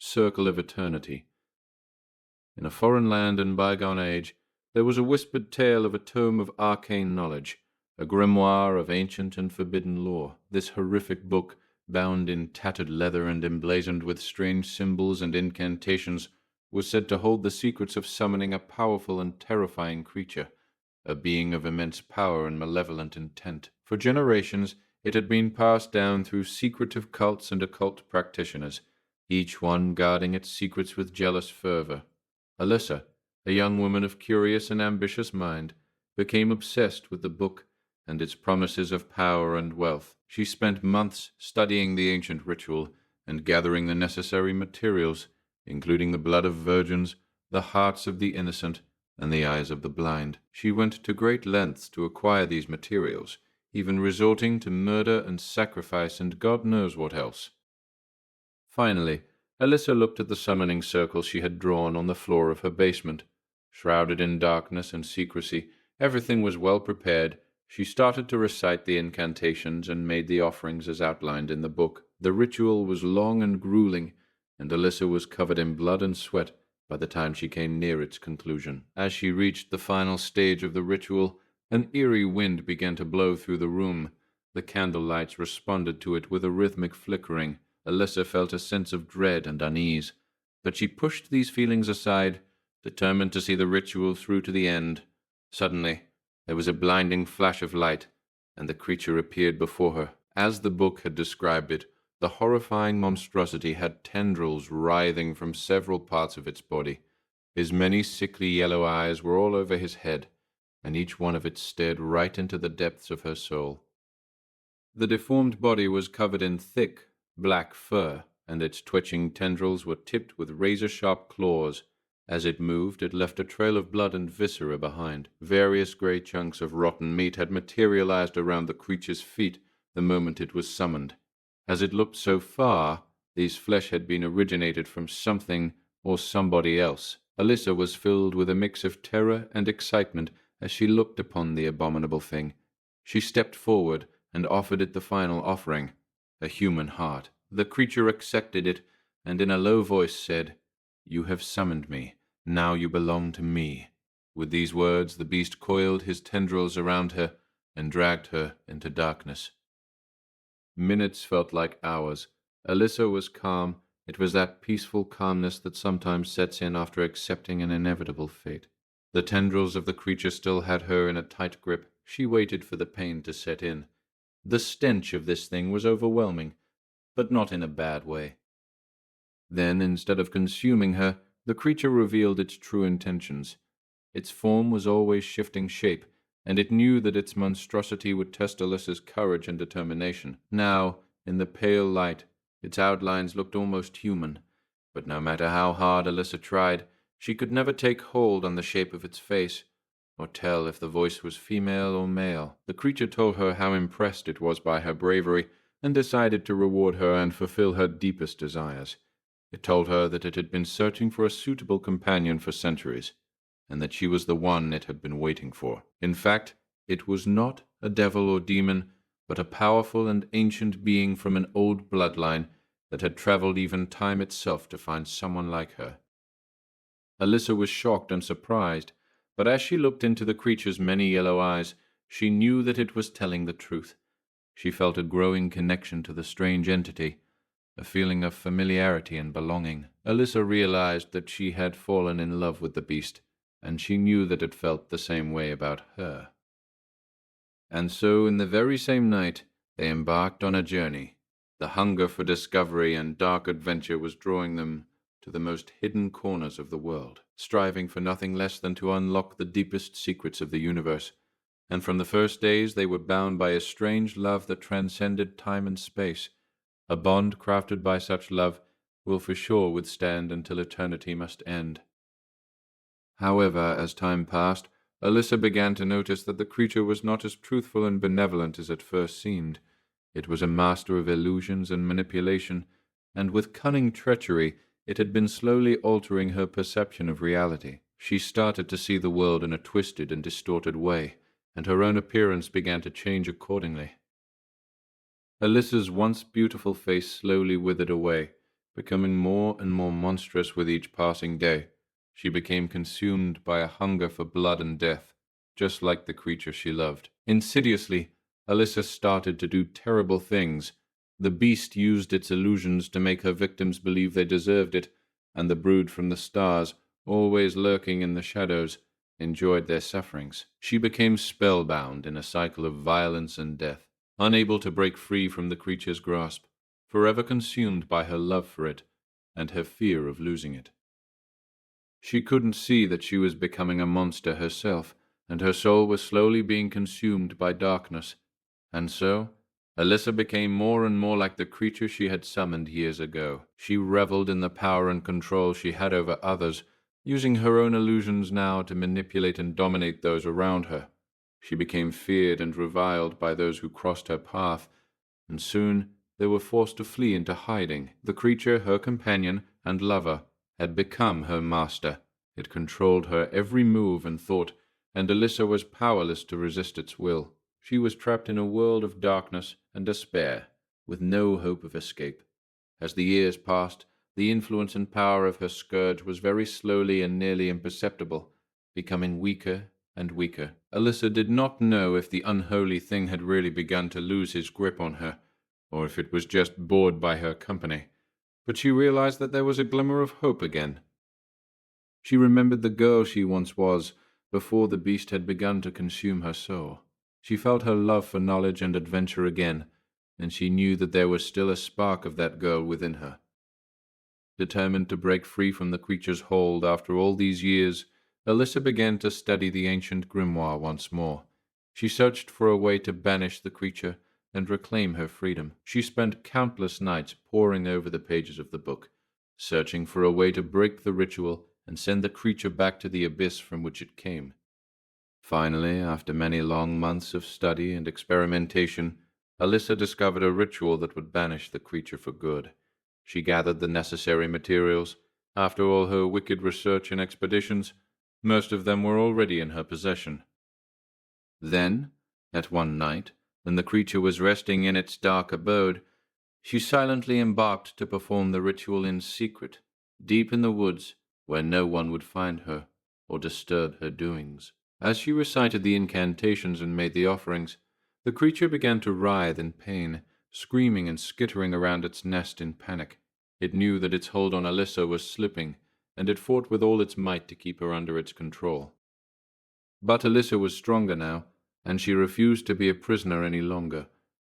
circle of eternity. In a foreign land and bygone age, there was a whispered tale of a tome of arcane knowledge, a grimoire of ancient and forbidden lore. This horrific book, bound in tattered leather and emblazoned with strange symbols and incantations, was said to hold the secrets of summoning a powerful and terrifying creature, a being of immense power and malevolent intent. For generations, it had been passed down through secretive cults and occult practitioners, each one guarding its secrets with jealous fervor. Alyssa, a young woman of curious and ambitious mind, became obsessed with the book and its promises of power and wealth. She spent months studying the ancient ritual and gathering the necessary materials, including the blood of virgins, the hearts of the innocent, and the eyes of the blind. She went to great lengths to acquire these materials, even resorting to murder and sacrifice and God knows what else. Finally, Alyssa looked at the summoning circle she had drawn on the floor of her basement. Shrouded in darkness and secrecy, everything was well prepared. She started to recite the incantations and made the offerings as outlined in the book. The ritual was long and grueling, and Alyssa was covered in blood and sweat by the time she came near its conclusion. As she reached the final stage of the ritual, an eerie wind began to blow through the room. The candle lights responded to it with a rhythmic flickering. Alyssa felt a sense of dread and unease, but she pushed these feelings aside, determined to see the ritual through to the end. Suddenly, there was a blinding flash of light, and the creature appeared before her. As the book had described it, the horrifying monstrosity had tendrils writhing from several parts of its body. His many sickly yellow eyes were all over his head, and each one of it stared right into the depths of her soul. The deformed body was covered in thick, black fur, and its twitching tendrils were tipped with razor-sharp claws. As it moved, it left a trail of blood and viscera behind. Various grey chunks of rotten meat had materialized around the creature's feet the moment it was summoned. As it looked so far, these flesh had been originated from something or somebody else. Alyssa was filled with a mix of terror and excitement as she looked upon the abominable thing. She stepped forward and offered it the final offering, a human heart. The creature accepted it, and in a low voice said, "You have summoned me. Now you belong to me." With these words, the beast coiled his tendrils around her and dragged her into darkness. Minutes felt like hours. Alyssa was calm. It was that peaceful calmness that sometimes sets in after accepting an inevitable fate. The tendrils of the creature still had her in a tight grip. She waited for the pain to set in. The stench of this thing was overwhelming, but not in a bad way. Then, instead of consuming her, the creature revealed its true intentions. Its form was always shifting shape, and it knew that its monstrosity would test Alyssa's courage and determination. Now, in the pale light, its outlines looked almost human, but no matter how hard Alyssa tried, she could never take hold on the shape of its face, or tell if the voice was female or male. The creature told her how impressed it was by her bravery, and decided to reward her and fulfill her deepest desires. It told her that it had been searching for a suitable companion for centuries, and that she was the one it had been waiting for. In fact, it was not a devil or demon, but a powerful and ancient being from an old bloodline that had traveled even time itself to find someone like her. Alyssa was shocked and surprised, but as she looked into the creature's many yellow eyes, she knew that it was telling the truth. She felt a growing connection to the strange entity, a feeling of familiarity and belonging. Alyssa realized that she had fallen in love with the beast, and she knew that it felt the same way about her. And so, in the very same night, they embarked on a journey. The hunger for discovery and dark adventure was drawing them to the most hidden corners of the world, striving for nothing less than to unlock the deepest secrets of the universe. And from the first days they were bound by a strange love that transcended time and space. A bond crafted by such love will for sure withstand until eternity must end. However, as time passed, Alyssa began to notice that the creature was not as truthful and benevolent as it first seemed. It was a master of illusions and manipulation, and with cunning treachery it had been slowly altering her perception of reality. She started to see the world in a twisted and distorted way, and her own appearance began to change accordingly. Alyssa's once beautiful face slowly withered away, becoming more and more monstrous with each passing day. She became consumed by a hunger for blood and death, just like the creature she loved. Insidiously, Alyssa started to do terrible things. The beast used its illusions to make her victims believe they deserved it, and the brood from the stars, always lurking in the shadows, enjoyed their sufferings. She became spellbound in a cycle of violence and death, unable to break free from the creature's grasp, forever consumed by her love for it and her fear of losing it. She couldn't see that she was becoming a monster herself, and her soul was slowly being consumed by darkness. And so, Alyssa became more and more like the creature she had summoned years ago. She reveled in the power and control she had over others, using her own illusions now to manipulate and dominate those around her. She became feared and reviled by those who crossed her path, and soon they were forced to flee into hiding. The creature, her companion and lover, had become her master. It controlled her every move and thought, and Alyssa was powerless to resist its will. She was trapped in a world of darkness and despair, with no hope of escape. As the years passed, the influence and power of her scourge was very slowly and nearly imperceptible, becoming weaker and weaker. Alyssa did not know if the unholy thing had really begun to lose his grip on her, or if it was just bored by her company, but she realized that there was a glimmer of hope again. She remembered the girl she once was, before the beast had begun to consume her soul. She felt her love for knowledge and adventure again, and she knew that there was still a spark of that girl within her. Determined to break free from the creature's hold after all these years, Alyssa began to study the ancient grimoire once more. She searched for a way to banish the creature and reclaim her freedom. She spent countless nights poring over the pages of the book, searching for a way to break the ritual and send the creature back to the abyss from which it came. Finally, after many long months of study and experimentation, Alyssa discovered a ritual that would banish the creature for good. She gathered the necessary materials. After all her wicked research and expeditions, most of them were already in her possession. Then, at one night, when the creature was resting in its dark abode, she silently embarked to perform the ritual in secret, deep in the woods, where no one would find her or disturb her doings. As she recited the incantations and made the offerings, the creature began to writhe in pain, screaming and skittering around its nest in panic. It knew that its hold on Alyssa was slipping, and it fought with all its might to keep her under its control. But Alyssa was stronger now, and she refused to be a prisoner any longer.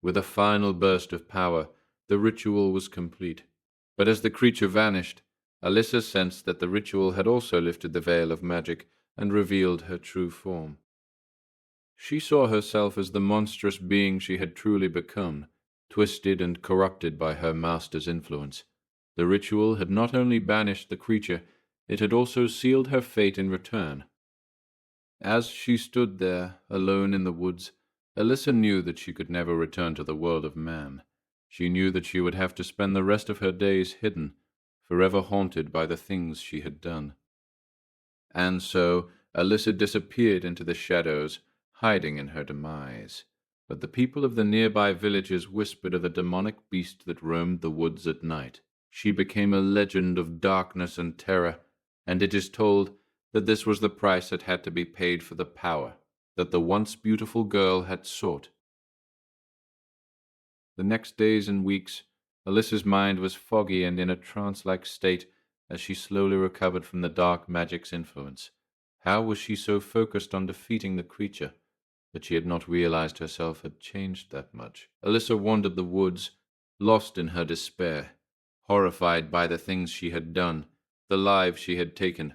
With a final burst of power, the ritual was complete. But as the creature vanished, Alyssa sensed that the ritual had also lifted the veil of magic and revealed her true form. She saw herself as the monstrous being she had truly become, twisted and corrupted by her master's influence. The ritual had not only banished the creature, it had also sealed her fate in return. As she stood there, alone in the woods, Alyssa knew that she could never return to the world of man. She knew that she would have to spend the rest of her days hidden, forever haunted by the things she had done. And so Alyssa disappeared into the shadows, hiding in her demise. But the people of the nearby villages whispered of a demonic beast that roamed the woods at night. She became a legend of darkness and terror, and it is told that this was the price that had to be paid for the power that the once beautiful girl had sought. The next days and weeks, Alyssa's mind was foggy and in a trance-like state as she slowly recovered from the dark magic's influence. How was she so focused on defeating the creature that she had not realized herself had changed that much? Alyssa wandered the woods, lost in her despair, horrified by the things she had done, the lives she had taken,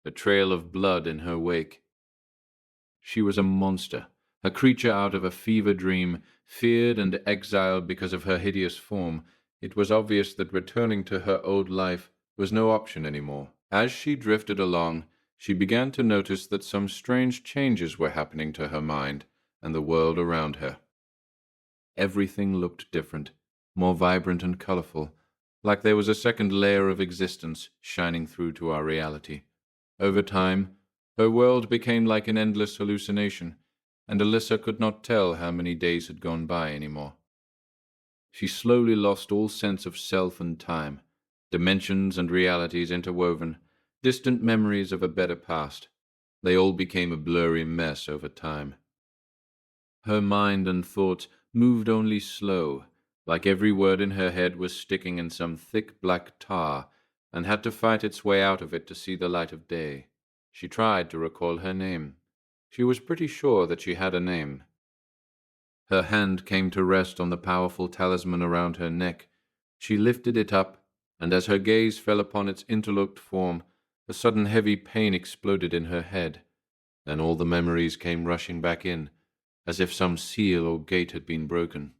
a trail of blood in her wake. She was a monster, a creature out of a fever dream, feared and exiled because of her hideous form. It was obvious that returning to her old life was no option anymore. As she drifted along, she began to notice that some strange changes were happening to her mind and the world around her. Everything looked different, more vibrant and colorful, like there was a second layer of existence shining through to our reality. Over time, her world became like an endless hallucination, and Alyssa could not tell how many days had gone by anymore. She slowly lost all sense of self and time, dimensions and realities interwoven, distant memories of a better past. They all became a blurry mess over time. Her mind and thoughts moved only slow, like every word in her head was sticking in some thick black tar, and had to fight its way out of it to see the light of day. She tried to recall her name. She was pretty sure that she had a name. Her hand came to rest on the powerful talisman around her neck. She lifted it up, and as her gaze fell upon its interlocked form, a sudden heavy pain exploded in her head. Then all the memories came rushing back in, as if some seal or gate had been broken.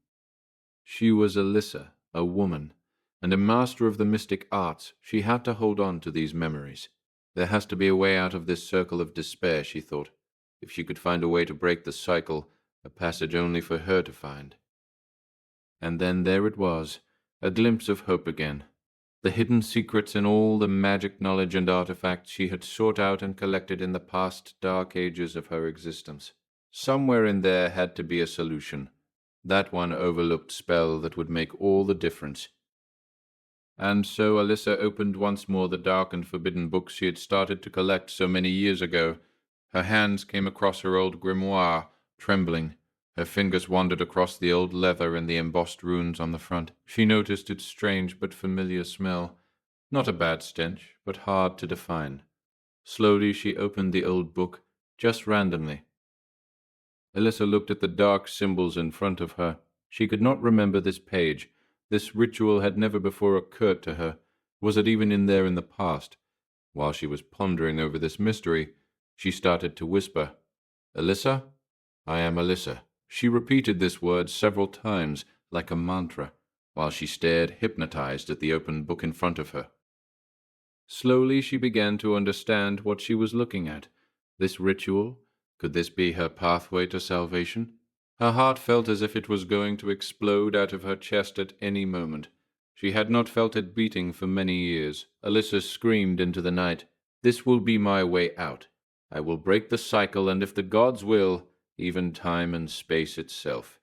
She was Alyssa, a woman, and a master of the mystic arts. She had to hold on to these memories. There has to be a way out of this circle of despair, she thought. If she could find a way to break the cycle, a passage only for her to find. And then there it was, a glimpse of hope again. The hidden secrets in all the magic knowledge and artifacts she had sought out and collected in the past dark ages of her existence. Somewhere in there had to be a solution, that one overlooked spell that would make all the difference. And so Alyssa opened once more the dark and forbidden books she had started to collect so many years ago. Her hands came across her old grimoire, trembling. Her fingers wandered across the old leather and the embossed runes on the front. She noticed its strange but familiar smell. Not a bad stench, but hard to define. Slowly she opened the old book, just randomly. Alyssa looked at the dark symbols in front of her. She could not remember this page. This ritual had never before occurred to her. Was it even in there in the past? While she was pondering over this mystery, she started to whisper, "Alyssa? I am Alyssa." She repeated this word several times, like a mantra, while she stared hypnotized at the open book in front of her. Slowly she began to understand what she was looking at. This ritual, could this be her pathway to salvation? Her heart felt as if it was going to explode out of her chest at any moment. She had not felt it beating for many years. Alyssa screamed into the night, "This will be my way out. I will break the cycle, and if the gods will, even time and space itself."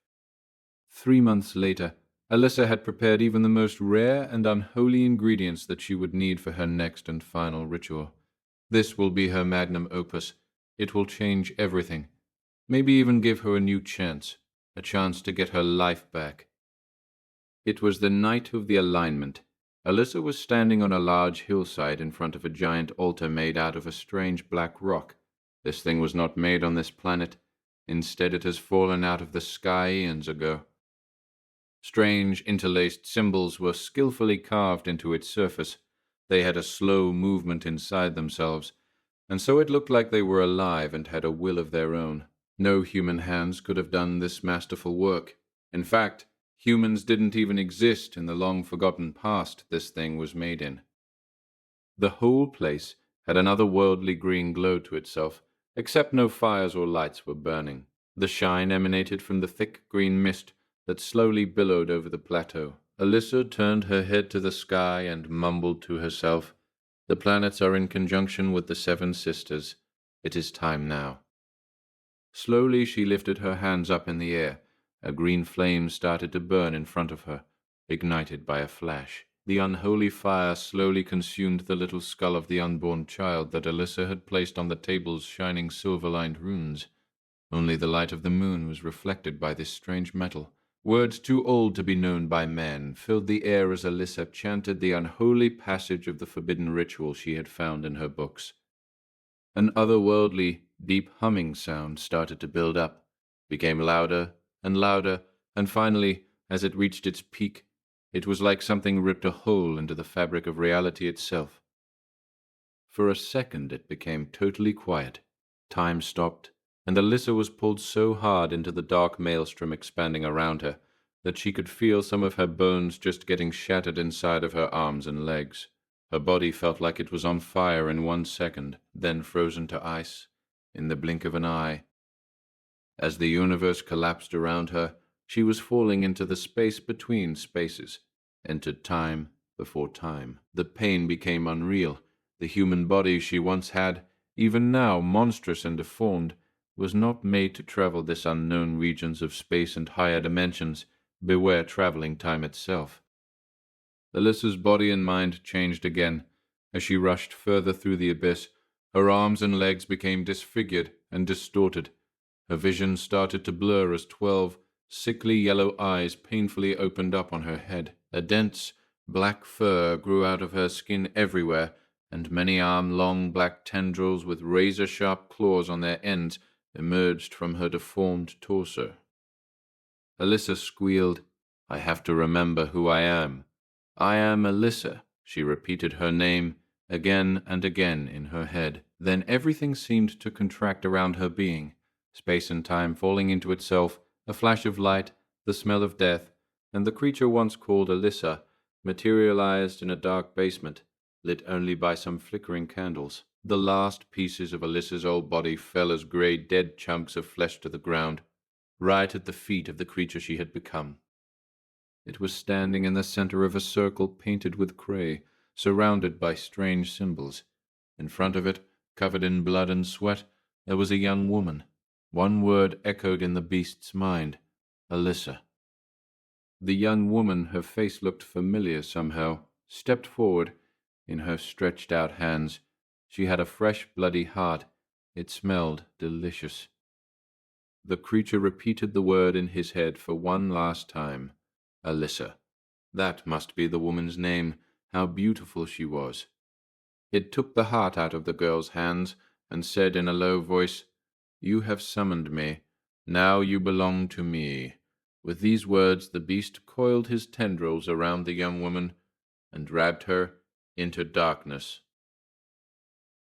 3 months later, Alyssa had prepared even the most rare and unholy ingredients that she would need for her next and final ritual. This will be her magnum opus. It will change everything. Maybe even give her a new chance, a chance to get her life back. It was the night of the alignment. Alyssa was standing on a large hillside in front of a giant altar made out of a strange black rock. This thing was not made on this planet. Instead, it has fallen out of the sky eons ago. Strange, interlaced symbols were skillfully carved into its surface. They had a slow movement inside themselves, and so it looked like they were alive and had a will of their own. No human hands could have done this masterful work. In fact, humans didn't even exist in the long-forgotten past this thing was made in. The whole place had an otherworldly green glow to itself, except no fires or lights were burning. The shine emanated from the thick green mist that slowly billowed over the plateau. Alyssa turned her head to the sky and mumbled to herself, "The planets are in conjunction with the 7 sisters. It is time now." Slowly she lifted her hands up in the air. A green flame started to burn in front of her, ignited by a flash. The unholy fire slowly consumed the little skull of the unborn child that Alyssa had placed on the table's shining silver-lined runes. Only the light of the moon was reflected by this strange metal. Words too old to be known by man filled the air as Alyssa chanted the unholy passage of the forbidden ritual she had found in her books. An otherworldly, deep humming sound started to build up, became louder, and finally, as it reached its peak, it was like something ripped a hole into the fabric of reality itself. For a second it became totally quiet. Time stopped, and Alyssa was pulled so hard into the dark maelstrom expanding around her that she could feel some of her bones just getting shattered inside of her arms and legs. Her body felt like it was on fire in 1 second, then frozen to ice in the blink of an eye. As the universe collapsed around her, she was falling into the space between spaces, entered time before time. The pain became unreal. The human body she once had, even now monstrous and deformed, was not made to travel this unknown regions of space and higher dimensions. Beware traveling time itself. Alyssa's body and mind changed again. As she rushed further through the abyss, her arms and legs became disfigured and distorted. Her vision started to blur as 12 sickly yellow eyes painfully opened up on her head. A dense black fur grew out of her skin everywhere, and many arm-long black tendrils with razor-sharp claws on their ends emerged from her deformed torso. Alyssa squealed, "I have to remember who I am. I am Alyssa." She repeated her name again and again in her head. Then everything seemed to contract around her being, space and time falling into itself, a flash of light, the smell of death, and the creature once called Alyssa materialized in a dark basement, lit only by some flickering candles. The last pieces of Alyssa's old body fell as grey dead chunks of flesh to the ground, right at the feet of the creature she had become. It was standing in the center of a circle painted with cray, surrounded by strange symbols. In front of it, covered in blood and sweat, there was a young woman. One word echoed in the beast's mind: Alyssa. The young woman, her face looked familiar somehow, stepped forward. In her stretched-out hands, she had a fresh, bloody heart. It smelled delicious. The creature repeated the word in his head for one last time. Alyssa. That must be the woman's name. How beautiful she was. It took the heart out of the girl's hands and said in a low voice, "You have summoned me. Now you belong to me." With these words the beast coiled his tendrils around the young woman and dragged her into darkness.